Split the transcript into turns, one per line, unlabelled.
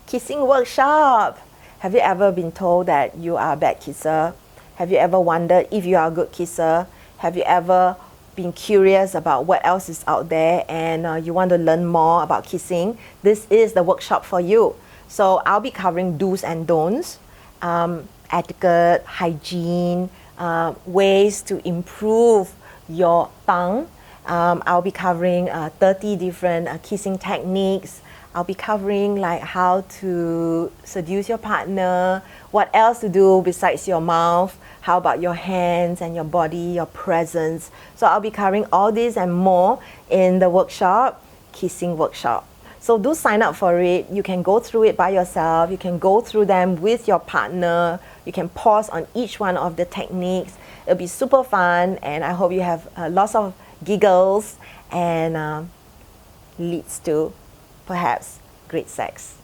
kissing workshop. Have you ever been told that you are a bad kisser? Have you ever wondered if you are a good kisser? Have you ever been curious about what else is out there and you want to learn more about kissing? This is the workshop for you. So I'll be covering do's and don'ts, etiquette, hygiene, ways to improve your tongue. I'll be covering 30 different kissing techniques. I'll be covering like how to seduce your partner, what else to do besides your mouth, how about your hands and your body, your presence. So I'll be covering all this and more in the workshop, kissing workshop. So do sign up for it. You can go through it by yourself. You can go through them with your partner. You can pause on each one of the techniques. It'll be super fun, and I hope you have lots of giggles and leads to perhaps great sex.